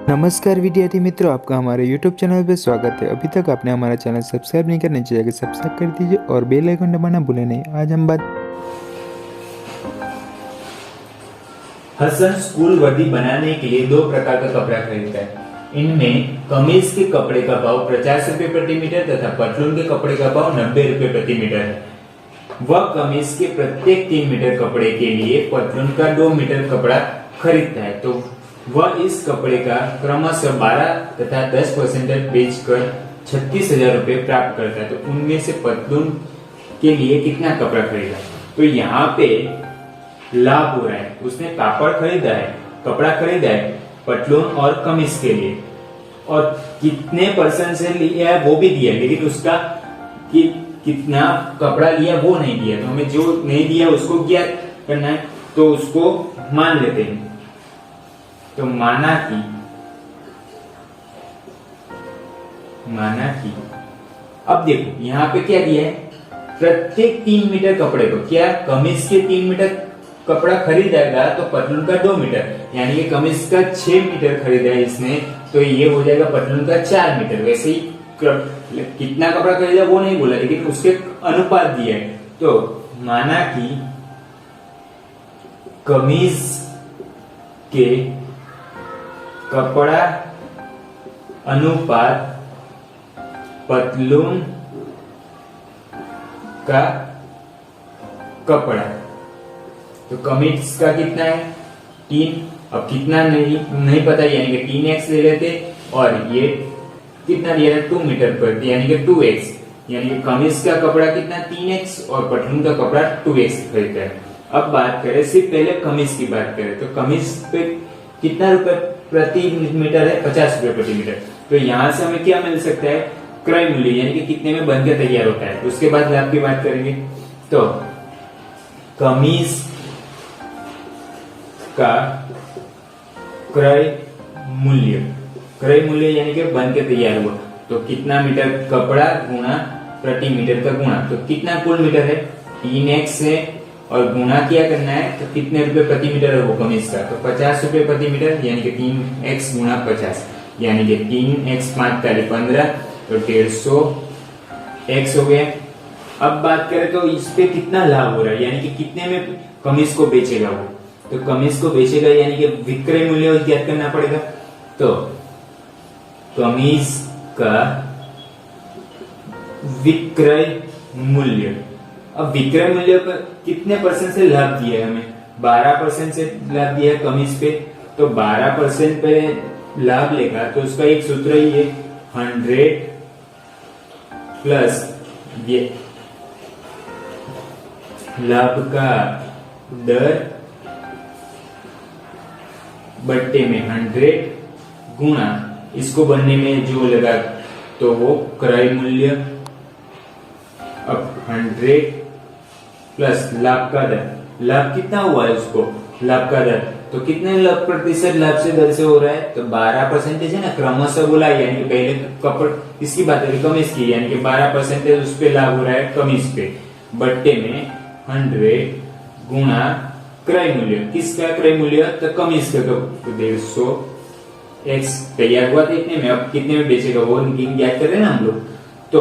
नमस्कार विद्यार्थी मित्रों, आपका हमारे YouTube चैनल पे स्वागत है। अभी तक आपने हमारा चैनल सब्सक्राइब नहीं करना चाहिए, सब्सक्राइब कर दीजिए और बेल आइकन दबाना भूलें नहीं। आज हम बात हसन स्कूल वर्दी बनाने के लिए दो प्रकार का कपड़ा खरीदता है। इनमें कमीज के कपड़े का भाव 50 रुपए प्रति मीटर तथा पतलून के कपड़े का भाव 90 रुपए प्रति मीटर है। वह कमीज के प्रत्येक 3 मीटर कपड़े के लिए पतलून का 2 मीटर कपड़ा खरीदता है, तो वह इस कपड़े का क्रमशः 12 तथा 10% बेचकर 36,000 रुपए प्राप्त करता है। तो उनमें से पतलून के लिए कितना कपड़ा खरीदा? तो यहाँ पे लाभ हो रहा है, उसने कापड़ खरीदा है, कपड़ा खरीदा है पतलून और कमीज के लिए, और कितने परसेंट से लिया है वो भी दिया, लेकिन उसका कितना कपड़ा लिया वो नहीं दिया। तो हमें जो नहीं दिया उसको ज्ञात करना है, तो उसको मान लेते हैं। तो माना कि अब देखो यहाँ पे क्या दिया है, प्रत्येक 3 मीटर कपड़े को, क्या कमीज के 3 मीटर कपड़ा खरीदेगा तो पतलून का 2 मीटर, यानी कि कमीज का 6 मीटर खरीदा है इसने, तो ये हो जाएगा पतलून का 4 मीटर। वैसे ही कितना कपड़ा खरीदा वो नहीं बोला, लेकिन उसके अनुपात दिया है। तो माना कि कमीज के कपड़ा अनुपात पतलून का कपड़ा, तो कमीज का कितना है 3, अब कितना नहीं पता, यानी कि 3x ले लेते, और ये कितना दिया है 2 मीटर पर, यानी कि 2x, यानी कि कमीज का कपड़ा कितना 3x और पतलून का कपड़ा 2x खरीदता है। अब बात करें, सिर्फ पहले कमीज की बात करें, तो कमीज पे कितना रुपए प्रति मीटर है, 50 रुपए प्रति मीटर। तो यहाँ से हमें क्या मिल सकता है, क्रय मूल्य, यानी कि कितने में बनकर तैयार होता है। उसके बाद लाभ की बात करेंगे, तो कमीज का क्रय मूल्य यानी कि बन के तैयार हुआ, तो कितना मीटर कपड़ा गुणा प्रति मीटर का गुणा, तो कितना कुल मीटर है 3x है, और गुणा क्या करना है, तो कितने रुपए प्रति मीटर है वो कमीज का, तो 50 रुपए प्रति मीटर, यानी कि 3x गुणा 50, यानी कि 3x 5 ताली 15, तो 150x हो गया। अब बात करें तो इस पे कितना लाभ हो रहा है, यानी कि कितने में कमीज को बेचेगा वो, तो कमीज को बेचेगा यानी कि विक्रय मूल्य ज्ञात करना पड़ेगा। तो कमीज का विक्रय मूल्य, अब विक्रय मूल्य पर कितने परसेंट से लाभ दिया है हमें, 12% से लाभ दिया है कमीज पे, तो 12% पे लाभ लेगा, तो उसका एक सूत्र ही है 100 प्लस ये लाभ का दर बट्टे में 100 गुणा इसको बनने में जो लगा, तो वो क्रय मूल्य। अब 100 प्लस लाभ का दर, लाभ कितना हुआ है उसको, लाभ का दर, तो कितने लाभ प्रतिशत लाभ से दर से हो रहा है, तो 12% है ना, क्रमशः बोला, यानी कि पहले कपड़ किसकी बात है, कमीज की, यानी कि 12% उस पे लाभ हो रहा है कमीज पे, बट्टे में 100 गुणा क्रय मूल्य, किसका क्रय मूल्य, तो कमीज का, तो 150x तैयार हुआ था इतने में, अब कितने में बेचेगा वो ज्ञात कर रहे हैं ना हम लोग। तो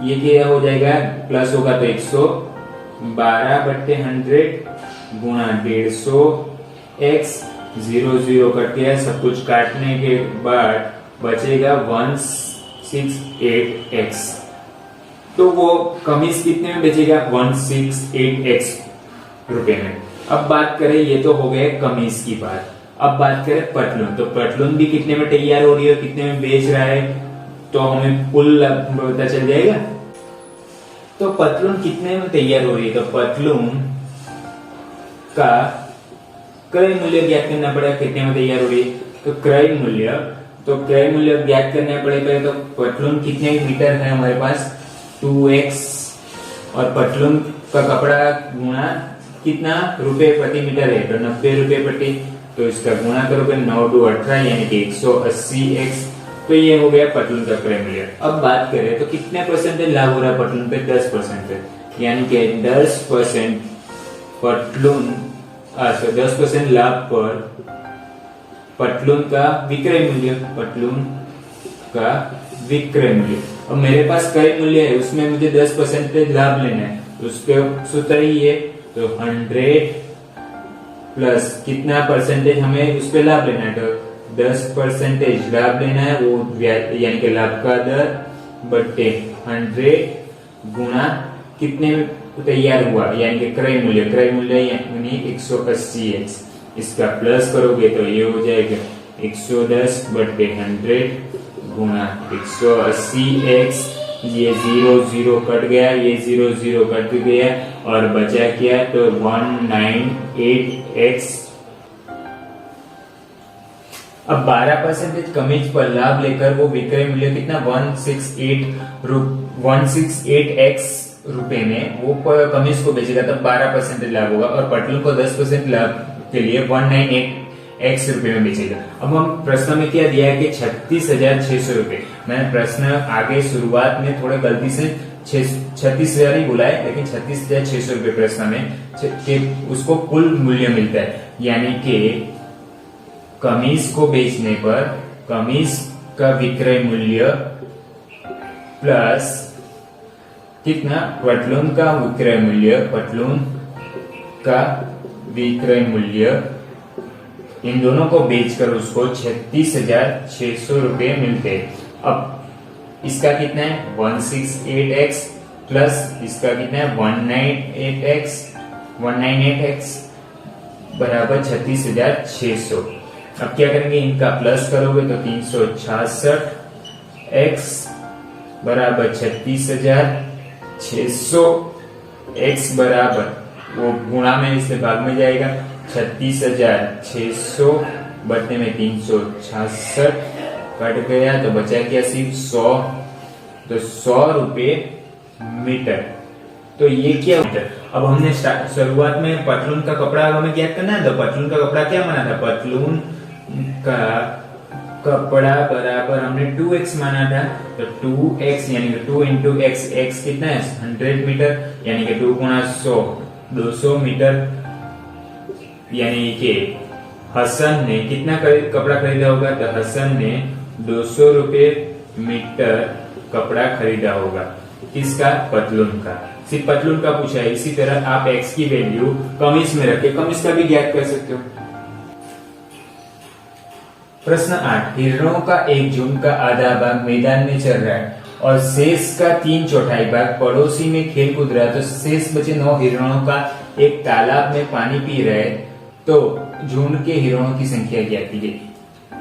ये क्या हो जाएगा, प्लस होगा तो 112 बट्टे 100 गुणा 150x, 0 कट गया, सब कुछ काटने के बाद बचेगा 168x, तो वो कमीज कितने में बेचेगा, 168x रुपए में। अब बात करें, ये तो हो गए कमीज की बात। अब बात करें पतलून, तो पतलून भी कितने में तैयार हो रही है, कितने में बेच रहा है, तो हमें कुल पता चल जाएगा। तो पतलून कितने में तैयार हो रही है, तो पतलून का क्रय मूल्य ज्ञात करना पड़ेगा, कितने में तैयार हो रही है, तो क्रय मूल्य ज्ञात करना पड़ेगा। तो पतलून कितने मीटर है हमारे पास 2x, और पतलून का कपड़ा गुणा कितना रुपए प्रति मीटर है, तो 90 रुपए प्रति, तो इसका गुणा करोगे 9 2 18, यानी कि 180x, तो ये हो गया पतलून का क्रय मूल्य। अब बात करें तो कितने परसेंटेज लाभ हो रहा है पतलून पे, 10%, यानी कि 10% पतलून 10% लाभ पर पतलून का विक्रय मूल्य, पतलून का विक्रय मूल्य। अब मेरे पास क्रय मूल्य है, उसमें मुझे 10% लाभ लेना है, उसके सूत्र ही है। तो 100 प्लस कितना परसेंटेज हमें उस पे लाभ लेना है, तो 10% लाभ लेना है, वो यानी कि लाभ का दर बट्टे 100 गुणा कितने तैयार हुआ, यानी कि क्रय मूल्य यानी 180x। इसका प्लस करोगे तो ये हो जाएगा 110 बट्टे 100 गुणा 180x। ये 0 कट गया, ये 0 कट गया और बचा क्या, तो 198x। अब 12% कमीज पर लाभ लेकर वो विक्रय मूल्य कितना 168x रुपए में वो कमीज को बेचेगा, तब 12% लाभ होगा। और पटलून को 10% लाभ के लिए 198x रुपए में बेचेगा। अब हम प्रश्न में क्या दिया है कि 36,600 रुपए। मैंने प्रश्न आगे शुरुआत में थोड़े गलती से 36,000 ही बोला है, लेकिन 36,600 रुपए प्रश्न में उसको कुल मूल्य मिलता है, यानी कि कमीज को बेचने पर कमीज का विक्रय मूल्य प्लस कितना, पटलून का विक्रय मूल्य, पटलून का विक्रय मूल्य, इन दोनों को बेचकर उसको 36,600 रुपए मिलते हैं। अब इसका कितना है 168x प्लस इसका कितना है 198x बराबर 36,600। अब क्या करेंगे, इनका प्लस करोगे तो 366x बराबर 36,600, x बराबर वो गुणा में इससे भाग में जाएगा, 36,600 बटने में 366 कट गया तो बचा क्या सिर्फ 100, तो 100 रुपए मीटर। तो ये क्या मीटर। अब हमने शुरुआत में पतलून का कपड़ा हमें ज्ञात करना है, तो पतलून का कपड़ा क्या माना था, पतलून का कपड़ा बराबर हमने 2x माना था, तो 2x यानी कि 2 इंटू x, x कितना है 100 मीटर, यानी कि 2 गुणा 100 200 मीटर, यानी कि हसन ने कितना कपड़ा खरीदा होगा, तो हसन ने 200 रुपए मीटर कपड़ा खरीदा होगा। किसका, पतलून का। सिर्फ पतलून का पूछा है। इसी तरह आप x की वैल्यू कमीज में रख के कमीज का भी ज्ञात कर सकते हो। प्रश्न 8, हिरणों का एक झुंड का आधा भाग मैदान में चल रहा है और शेष का 3/4 भाग पड़ोसी में खेल कूद रहा है, तो शेष बचे 9 हिरणों का एक तालाब में पानी पी रहे, तो झुंड के हिरणों की संख्या ज्ञात कीजिए।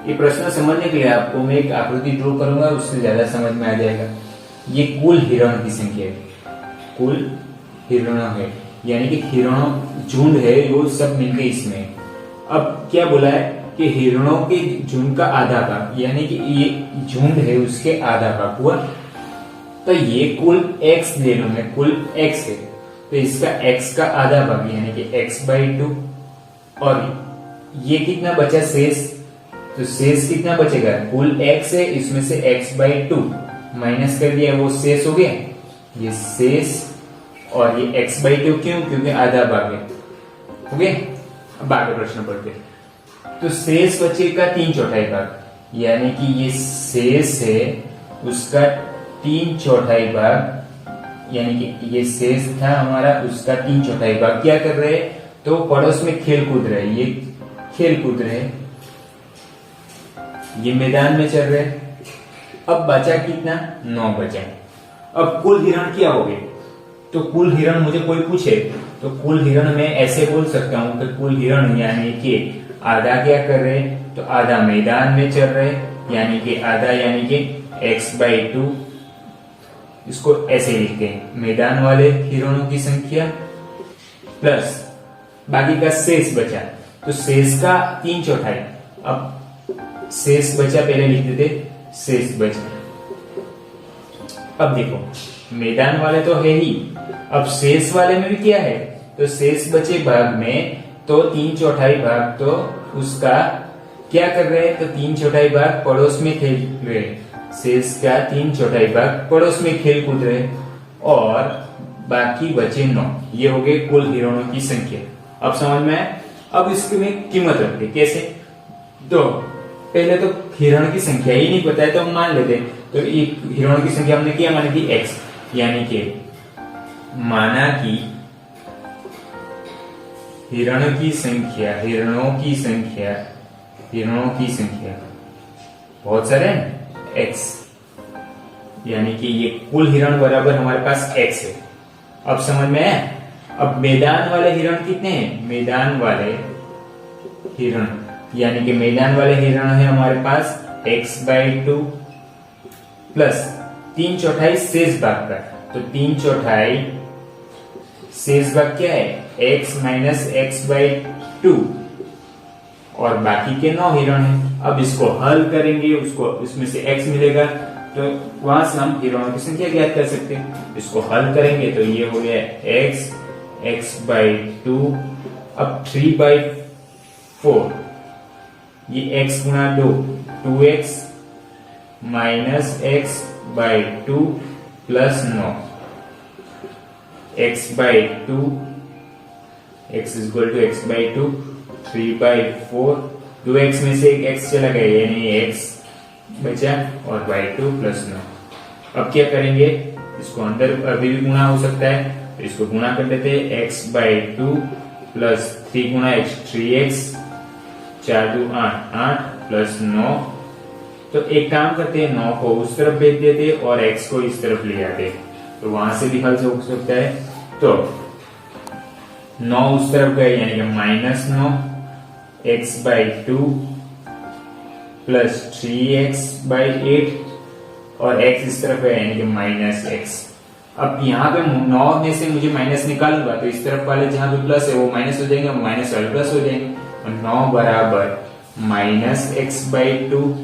ये प्रश्न समझने के लिए आपको मैं एक आकृति ड्रॉ करूंगा, उससे ज्यादा समझ में आ जाएगा। ये कुल हिरण की संख्या है, कुल हिरण है, यानी कि हिरणों झुंड है, वो सब मिलके इसमें। अब क्या बोला है कि हिरणों के झुंड का आधा भाग, यानी कि ये झुंड है उसके आधा भाग हुआ, तो ये कुल x ले लो मैं, कुल x है, तो इसका x का आधा भाग यानी कि x/2, और ये कितना बचा शेष, तो शेष कितना बचेगा, कुल x है, इसमें से x/2 माइनस कर दिया, वो शेष हो गया, ये शेष, और ये x/2 क्यों, क्योंकि आधा भाग है, हो गया। अब आगे प्रश्न पढ़ते हैं। तो शेष बचेगा 3/4 भाग, यानी कि ये शेष है उसका 3/4 भाग, यानी कि ये शेष था हमारा, उसका 3/4 भाग क्या कर रहे हैं, तो पड़ोस में खेल कूद रहे, ये खेल कूद रहे, ये मैदान में चल रहे। अब बचा कितना, 9 बचा। अब कुल हिरण क्या हो गए, तो कुल हिरण मुझे कोई पूछे तो कुल हिरण में ऐसे बोल सकता हूं कि कुल हिरण यानी कि आधा क्या कर रहे, तो आधा मैदान में चल रहे, यानी कि आधा यानी कि x/2, इसको ऐसे लिखते हैं, मैदान वाले हिरणों की संख्या प्लस बाकी का शेष बचा, तो शेष का 3/4। अब शेष बचा पहले लिख देते, शेष बचा। अब देखो मैदान वाले तो है ही, अब शेष वाले में भी क्या है, तो शेष बचे भाग में तो 3/4 भाग तो उसका क्या कर रहे हैं, तो 3/4 भाग पड़ोस में खेल रहे, शेष का 3/4 भाग पड़ोस में खेल कूद रहे, और बाकी बचे 9। ये हो गए कुल हिरणों की संख्या। अब समझ में आए। अब इसकी में कीमत रखते कैसे, तो पहले तो हिरण की संख्या ही नहीं पता है तो हम मान लेते हैं। तो एक हिरणों की संख्या हमने क्या मानी थी, x, यानी कि माना कि हिरणों की संख्या बहुत सारे हैं x, यानी कि ये कुल हिरण बराबर हमारे पास x है। अब समझ में आया। अब मैदान वाले हिरण कितने हैं, मैदान वाले हिरण यानी कि मैदान वाले हिरण है हमारे पास x/2 प्लस 3/4 शेष भाग का। तो 3/4 शेष भाग क्या है, x माइनस x/2 और बाकी के 9 हिरण है। अब इसको हल करेंगे, उसको इसमें से x मिलेगा तो वहां से हम हिरणों की संख्या ज्ञात कर सकते हैं। इसको हल करेंगे तो ये हो गया x/2। अब 3/4 ये x गुणा 2 2x minus x/2 plus 9 x/2 x is equal to x/2 3/4 2x में से एक x चला गया यानी x बचा और y2 प्लस 9। अब क्या करेंगे, इसको अंदर अभी भी गुणा हो सकता है तो इसको गुणा कर देते हैं x/2 प्लस 3 गुणा x 3x 4×2 8 प्लस 9। तो एक काम करते हैं, 9 को उस तरफ भेज देते और x को इस तरफ ले आते तो वहां से भी हल हो सकता है। तो 9 उस तरफ गए यानी कि -9 x/2 प्लस 3x/8 और x इस तरफ है यानी कि -x। अब यहाँ पे 9 में से मुझे माइनस निकालूंगा तो इस तरफ वाले जहां पे प्लस है वो माइनस हो जाएंगे, माइनस वाले प्लस हो जाएंगे। और 9 बराबर -x/2,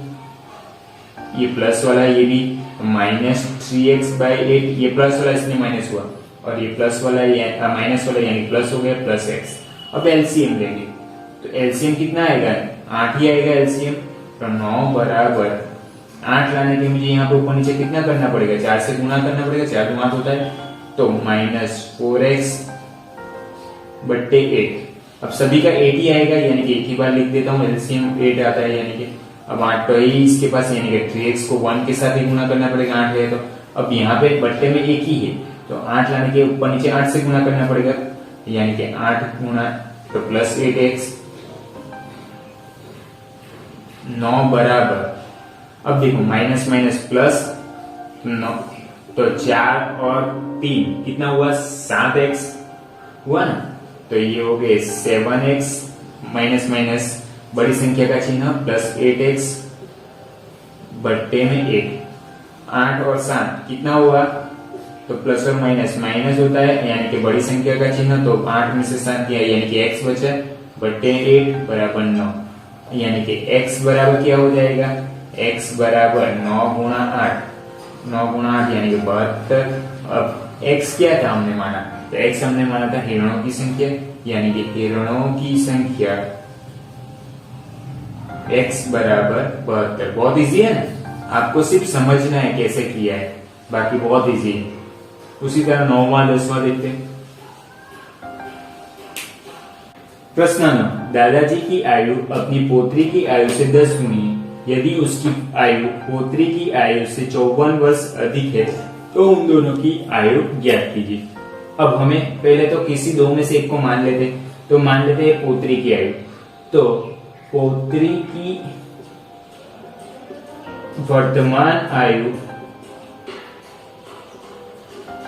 ये प्लस वाला ये भी -3x/8, ये प्लस वाला इसलिए माइनस हुआ और ये प्लस वाला माइनस वाला यानी प्लस हो गया प्लस x। अब एलसीएम लेंगे तो एलसीएम कितना आएगा, 8 ही आएगा एलसीएम। तो 9 बराबर 8 लाने के मुझे यहाँ पे ऊपर नीचे कितना करना पड़ेगा, 4 से गुणा करना पड़ेगा, 4 गुणा होता है तो -4x/8। अब सभी का 8 ही आएगा यानी कि एक ही बार लिख देता हूँ, एलसीएम 8 आता है यानी कि अब 8 तो ही इसके पास यानी कि 3x को 1 के साथ ही गुणा करना पड़ेगा, 8 है तो अब यहाँ पे बट्टे में एक ही है तो 8 लाने के ऊपर नीचे 8 से गुणा करना पड़ेगा यानी कि 8 गुणा तो प्लस 8x। 9 बराबर, अब देखो माइनस माइनस प्लस 9 तो 4 और 3 कितना हुआ 7x हुआ ना। तो ये हो गए 7x माइनस माइनस बड़ी संख्या का चिन्ह प्लस 8x बट्टे में 8। 8 और 7 कितना हुआ तो प्लस और माइनस माइनस होता है यानी कि बड़ी संख्या का चिन्ह तो 8 में से 7 दिया यानी कि x बचा बट्टे 8 बराबर 9 यानी कि x बराबर क्या हो जाएगा, x बराबर 9 गुणा 8 9 गुणा 8 यानी कि 72। अब x क्या था हमने माना, तो x हमने माना था हिरणों की संख्या यानी कि हिरणों की संख्या x बराबर 72। बहुत इजी है ना, आपको सिर्फ समझना है कैसे किया है, बाकी बहुत इजी है। उसी तरह 9वां 10वां देखते हैं। प्रश्न 9, दादाजी की आयु अपनी पोत्री की आयु से 10 गुनी है। यदि उसकी आयु पोत्री की आयु से 54 वर्ष अधिक है तो उन दोनों की आयु ज्ञात कीजिए। अब हमें पहले तो किसी दो में से एक को मान लेते, तो मान लेते हैं पोत्री की आयु। तो पोत्री की वर्तमान आयु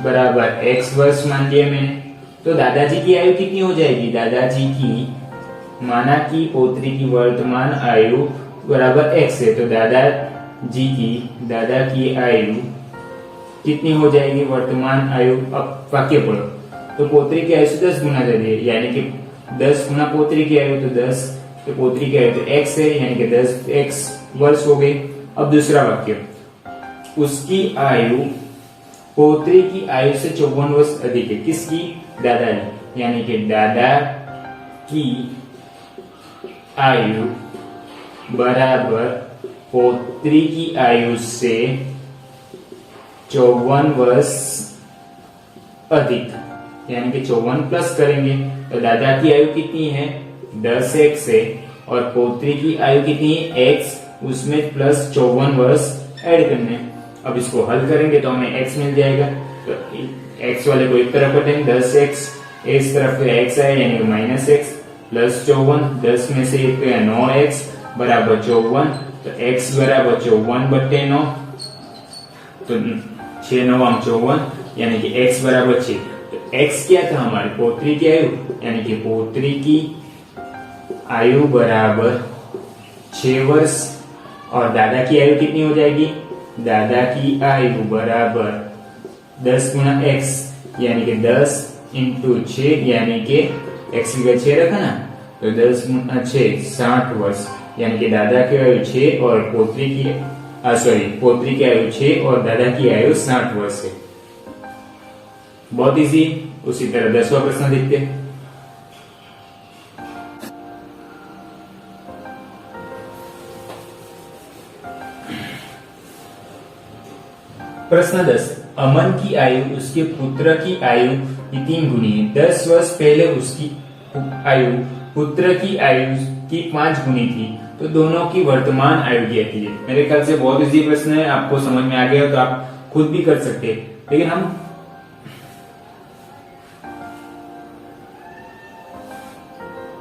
बराबर x वर्ष मान लिया मैंने। तो दादाजी की आयु कितनी हो जाएगी, दादाजी की माना कि पोत्री की वर्तमान आयु बराबर x है तो दादा की आयु कितनी हो जाएगी वर्तमान आयु। अब वाक्य पढ़ो, तो पोत्री की आयु से 10 गुना कर दिए यानी कि 10 गुना पोत्री की आयु तो 10, तो पोत्री की आयु तो x है यानी कि 10x वर्ष हो गई। अब दूसरा वाक्य, उसकी आयु पोत्री की आयु से 54 वर्ष अधिक है। किसकी, दादाजी, यानी कि दादा की आयु बराबर पोत्री की आयु से 54 वर्ष अधिक, यानी कि 54 प्लस करेंगे तो दादा की आयु कितनी है 10x है और पोत्री की आयु कितनी है x उसमें प्लस 54 वर्ष ऐड करने। अब इसको हल करेंगे तो हमें x मिल जाएगा। तो x वाले को एक तरफ कटेंगे, 10x, इस तरफ x है यानी कि माइनस एक्स प्लस 54, 10 में से 9x बराबर 54, तो x बराबर 54/9, तो 6 9 54 यानी कि x बराबर 6। तो x क्या था हमारी पोत्री की आयु, यानी कि पोत्री की आयु बराबर 6 वर्ष, और दादा की आयु कितनी हो जाएगी, दादा की आयु बराबर 10 गुना x यानी कि 10 इंटू 6 यानी कि x की 6 रखा ना, तो 10 गुना 6 60 वर्ष, यानी कि दादा की आयु 6 और पोत्री की पोत्री की आयु 6 और दादा की आयु 60 वर्ष है। बहुत इजी। उसी तरह 10वां प्रश्न देखते हैं। प्रश्न 10, अमन की आयु उसके पुत्र की आयु की 3 गुनी है। 10 वर्ष पहले उसकी आयु पुत्र की आयु की 5 गुनी थी, तो दोनों की वर्तमान आयु क्या थी। मेरे ख्याल से बहुत इजी प्रश्न है, आपको समझ में आ गया तो आप खुद भी कर सकते हैं। लेकिन हम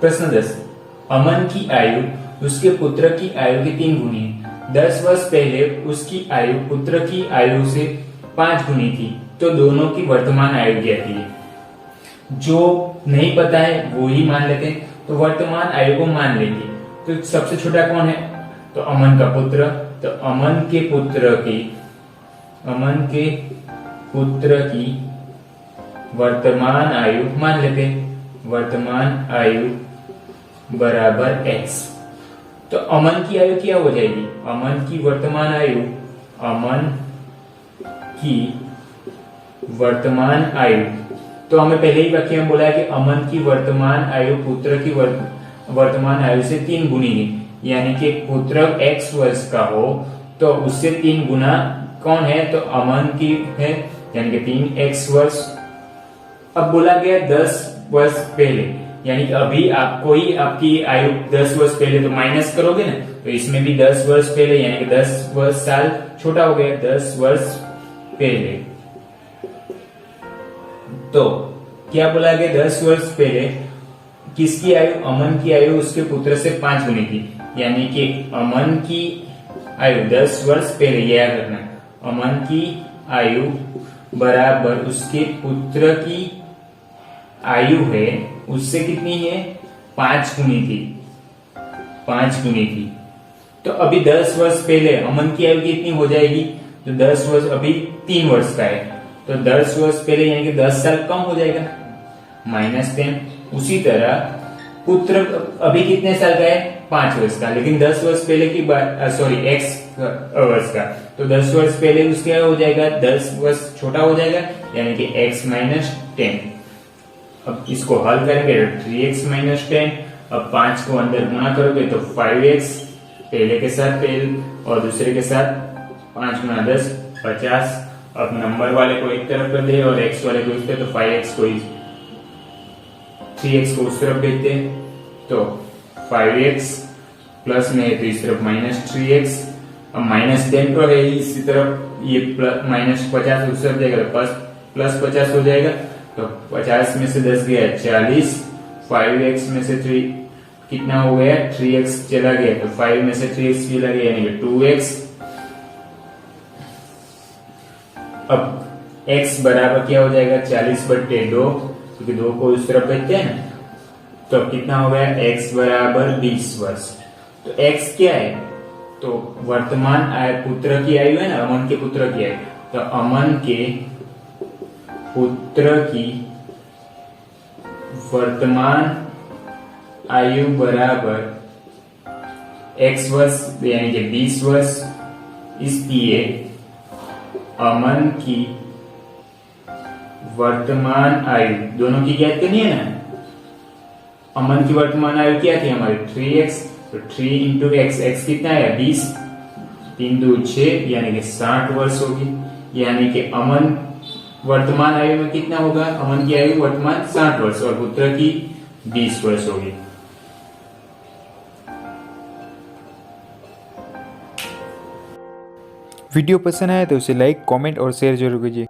प्रश्न 10, अमन की आयु उसके पुत्र की आयु की 3 गुनी है। 10 वर्ष पहले उसकी आयु पुत्र की आयु से 5 गुनी थी, तो दोनों की वर्तमान आयु क्या थी। जो नहीं पता है वो ही मान लेते हैं, तो वर्तमान आयु को मान लेंगे। तो सबसे छोटा कौन है, तो अमन का पुत्र, तो अमन के पुत्र की वर्तमान आयु मान लेते हैं, वर्तमान आयु बराबर x। तो अमन की आयु क्या हो जाएगी, अमन की वर्तमान आयु, अमन की वर्तमान आयु, तो हमें पहले ही वाक्य में बोला है कि अमन की वर्तमान आयु पुत्र की वर्तमान आयु से 3 गुनी है, यानी कि पुत्र x वर्ष का हो तो उससे 3 गुना कौन है, तो अमन की है, यानी कि 3x वर्ष। अब बोला गया 10 वर्ष पहले, यानी कि अभी आपको ही आपकी आयु 10 वर्ष पहले, तो माइनस करोगे ना, तो इसमें भी 10 वर्ष पहले यानी कि 10 वर्ष साल छोटा हो गया, 10 वर्ष पहले। तो क्या बोला गया, 10 वर्ष पहले किसकी आयु, अमन की आयु उसके पुत्र से 5 गुनी थी, यानी कि अमन की आयु 10 वर्ष पहले, यह करना, अमन की आयु बराबर उसके पुत्र की आयु है उससे कितनी है, 5 गुनी थी, 5 गुनी थी। तो अभी 10 वर्ष पहले अमन की आयु कितनी हो जाएगी, तो 10 वर्ष अभी 3 वर्ष का है, तो 10 वर्ष पहले यानी कि 10 साल कम हो जाएगा, -10। उसी तरह पुत्र अभी कितने साल का है, 5 वर्ष का, लेकिन 10 वर्ष पहले की बात, x वर्ष का, तो 10 वर्ष पहले उसके हो जाएगा 10 वर्ष छोटा हो जाएगा, यानी कि x - 10। अब इसको हल करेंगे तो 3x - 10, अब 5 को अंदर गुणा करोगे तो 5x, पहले के साथ पहले और दूसरे के साथ 5 गुना 10 50। अब नंबर वाले को एक तरफ कर दे और x वाले को इस तरफ, तो 5x को 3x को उस तरफ भेजते हैं, तो 5x प्लस में है तो इस तरफ -3x, अब -10 तो है इसी तरफ, ये -50 उस तरफ जाएगा तो प्लस 50 हो जाएगा, तो 50 में से 10 गया 40, 5x में से 3 कितना हो गया, 3x चला गया, तो 5 में से 3x चला गया यानी कि 2x। अब x बराबर क्या हो जाएगा, 40/2, क्योंकि 2 को उस तरफ भेजते हैं ना, तो अब कितना हो गया, x बराबर 20 वर्ष। तो x क्या है, तो वर्तमान पुत्र की आयु है ना, अमन के पुत्र की आयु, तो अमन के पुत्र की वर्तमान आयु बराबर x वर्ष यानी कि 20 वर्ष, इसलिए अमन की वर्तमान आयु दोनों की ज्ञात करनी है ना, अमन की वर्तमान आयु क्या थी हमारी 3x, तो 3 इंटू x कितना है 20, 3 2 6 यानी कि 60 वर्ष होगी, यानी कि अमन वर्तमान आयु में कितना होगा, अमन की आयु वर्तमान 60 वर्ष और पुत्र की 20 वर्ष होगी। वीडियो पसंद आया तो उसे लाइक, कमेंट और शेयर जरूर कीजिए।